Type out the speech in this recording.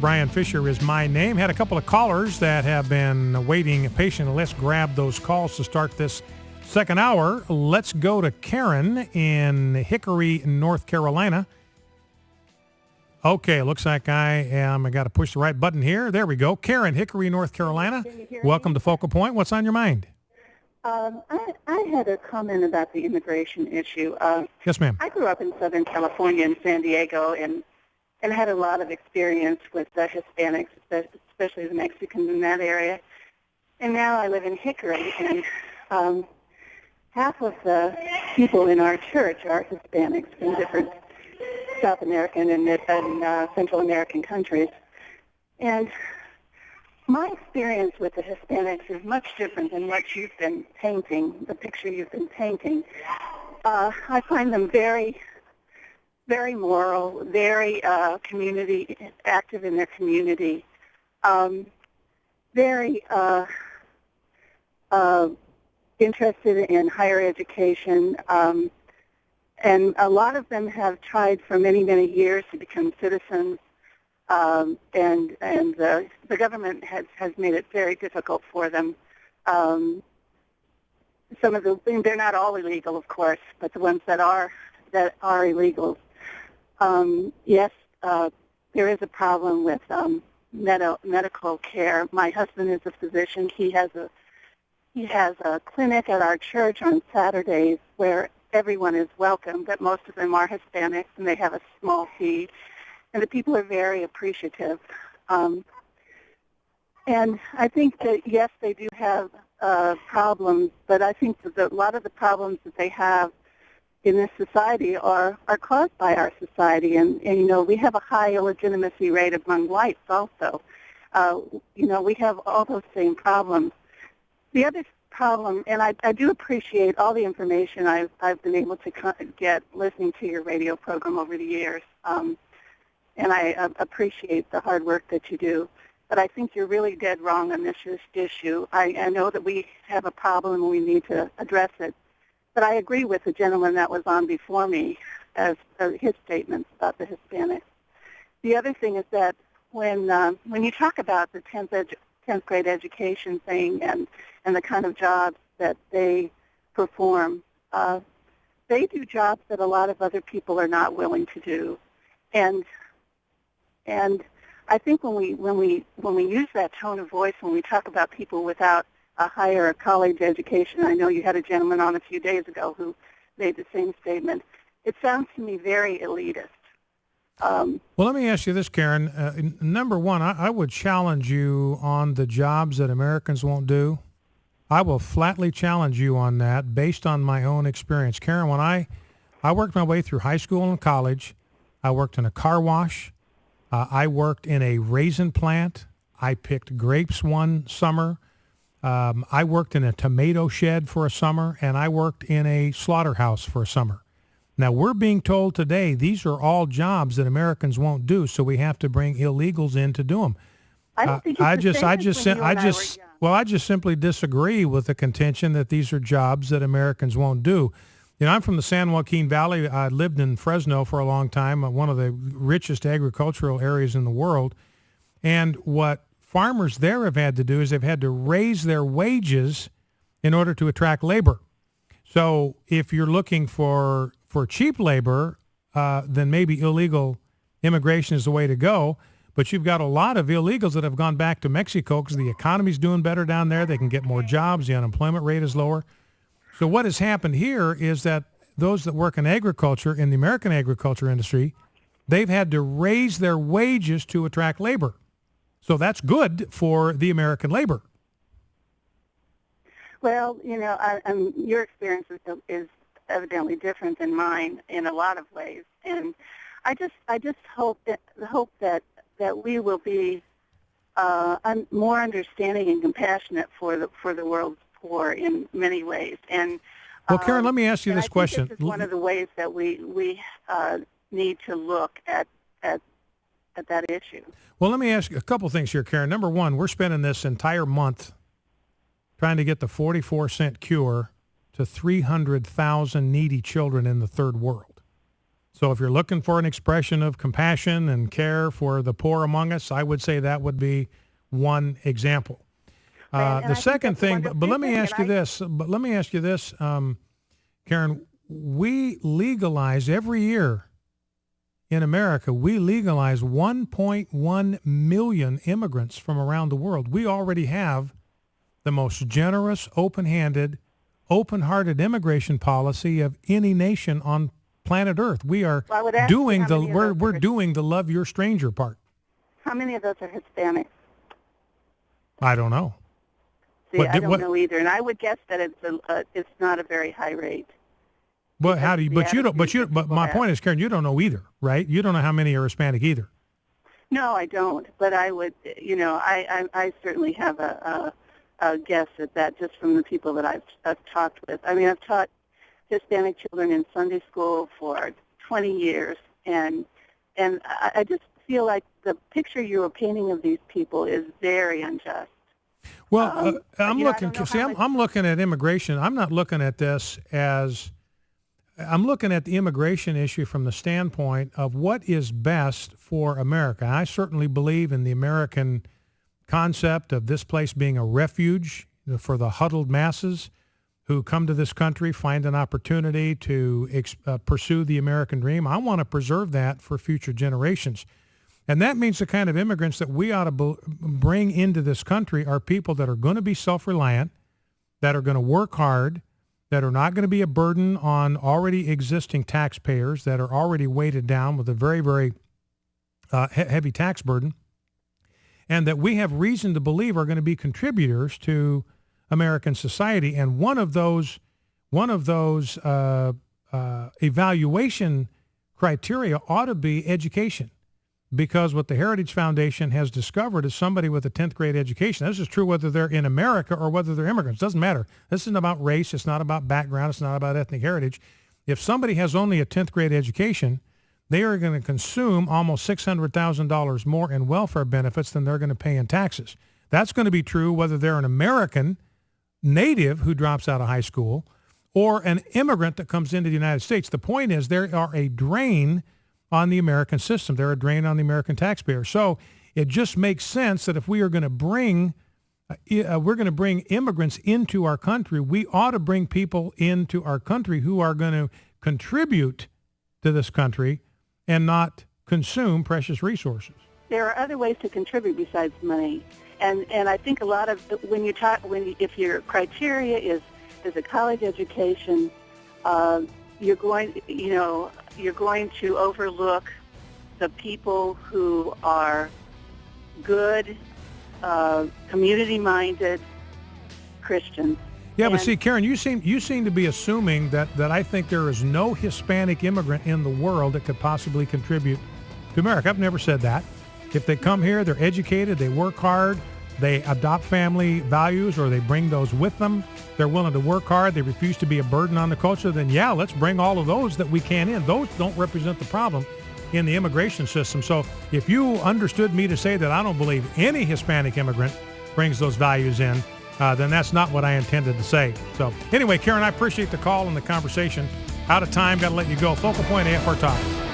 Brian Fisher is my name. Had a couple of callers that have been waiting patiently. Let's grab those calls to start this second hour. Let's go to Karen in Hickory, North Carolina. Okay, looks like I got to push the right button here. There we go. Karen, Hickory, North Carolina. Welcome to Focal Point. What's on your mind? I had a comment about the immigration issue. Yes, ma'am. I grew up in Southern California in San Diego and had a lot of experience with the Hispanics, especially the Mexicans in that area. And now I live in Hickory, and half of the people in our church are Hispanics from different South American and Central American countries. And my experience with the Hispanics is much different than what you've been painting, the picture you've been painting. I find them very, very moral, very community active in their community, very interested in higher education, and a lot of them have tried for many, many years to become citizens. And the government has made it very difficult for them. Some of they're not all illegal, of course, but the ones that are illegal. Yes, there is a problem with medical care. My husband is a physician. He has a clinic at our church on Saturdays where everyone is welcome, but most of them are Hispanics, and they have a small fee. And the people are very appreciative. And I think that, yes, they do have problems, but I think that a lot of the problems that they have in this society are caused by our society. And, you know, we have a high illegitimacy rate among whites also. You know, we have all those same problems. The other problem, and I do appreciate all the information I've been able to get listening to your radio program over the years. And I appreciate the hard work that you do. But I think you're really dead wrong on this issue. I know that we have a problem and we need to address it. But I agree with the gentleman that was on before me as his statements about the Hispanics. The other thing is that when you talk about the 10th grade education thing and the kind of jobs that they perform, they do jobs that a lot of other people are not willing to do. And I think when we use that tone of voice, when we talk about people without a higher college education, I know you had a gentleman on a few days ago who made the same statement, it sounds to me very elitist. Well, let me ask you this, Karen. Number one, I would challenge you on the jobs that Americans won't do. I will flatly challenge you on that based on my own experience. Karen, when I worked my way through high school and college, I worked in a car wash. I worked in a raisin plant. I picked grapes one summer. I worked in a tomato shed for a summer, and I worked in a slaughterhouse for a summer. Now, we're being told today these are all jobs that Americans won't do, so we have to bring illegals in to do them. I don't think I just simply disagree with the contention that these are jobs that Americans won't do. You know, I'm from the San Joaquin Valley. I lived in Fresno for a long time, one of the richest agricultural areas in the world. And what farmers there have had to do is they've had to raise their wages in order to attract labor. So if you're looking for cheap labor, then maybe illegal immigration is the way to go. But you've got a lot of illegals that have gone back to Mexico because the economy's doing better down there. They can get more jobs. The unemployment rate is lower. So what has happened here is that those that work in agriculture, in the American agriculture industry, they've had to raise their wages to attract labor. So that's good for the American labor. Well, you know, your experience is evidently different than mine in a lot of ways, and I just hope that we will be more understanding and compassionate for the world's poor in many ways. And well, Karen, let me ask you this question. This is one of the ways that we need to look at that issue. Well, let me ask you a couple things here, Karen. Number one, we're spending this entire month trying to get the 44-cent cure to 300,000 needy children in the third world. So if you're looking for an expression of compassion and care for the poor among us, I would say that would be one example. The second thing, but let me ask you this. But let me ask you this, Karen. We legalize every year in America. We legalize 1.1 million immigrants from around the world. We already have the most generous, open-handed, open-hearted immigration policy of any nation on planet Earth. We are doing we're doing the love your stranger part. How many of those are Hispanic? I don't know. See, I don't know either, and I would guess that it's not a very high rate. Well, how do you? But my point is, Karen, you don't know either, right? You don't know how many are Hispanic either. No, I don't. But I would, I certainly have a guess at that just from the people that I've talked with. I mean, I've taught Hispanic children in Sunday school for 20 years, and I just feel like the picture you were painting of these people is very unjust. Well, I'm looking at immigration. I'm not looking at this as I'm looking at the immigration issue from the standpoint of what is best for America. I certainly believe in the American concept of this place being a refuge for the huddled masses who come to this country, find an opportunity to pursue the American dream. I want to preserve that for future generations. And that means the kind of immigrants that we ought to bring into this country are people that are going to be self-reliant, that are going to work hard, that are not going to be a burden on already existing taxpayers that are already weighted down with a very, very heavy tax burden, and that we have reason to believe are going to be contributors to American society. And one of those evaluation criteria ought to be education. Because what the Heritage Foundation has discovered is somebody with a 10th grade education. This is true whether they're in America or whether they're immigrants. It doesn't matter. This isn't about race. It's not about background. It's not about ethnic heritage. If somebody has only a 10th grade education, they are going to consume almost $600,000 more in welfare benefits than they're going to pay in taxes. That's going to be true whether they're an American native who drops out of high school or an immigrant that comes into the United States. The point is there are a drain on the American system. They're a drain on the American taxpayer. So it just makes sense that if we are going to bring immigrants into our country, we ought to bring people into our country who are going to contribute to this country and not consume precious resources. There are other ways to contribute besides money, and I think a lot of if your criteria is a college education, you're going to overlook the people who are good, community-minded Christians. Yeah, but see, Karen, you seem to be assuming that I think there is no Hispanic immigrant in the world that could possibly contribute to America. I've never said that. If they come here, they're educated, they work hard, they adopt family values, or they bring those with them, they're willing to work hard, they refuse to be a burden on the culture, then yeah, let's bring all of those that we can in. Those don't represent the problem in the immigration system. So if you understood me to say that I don't believe any Hispanic immigrant brings those values in, then that's not what I intended to say. So anyway, Karen, I appreciate the call and the conversation. Out of time, got to let you go. Focal Point AFR Talk.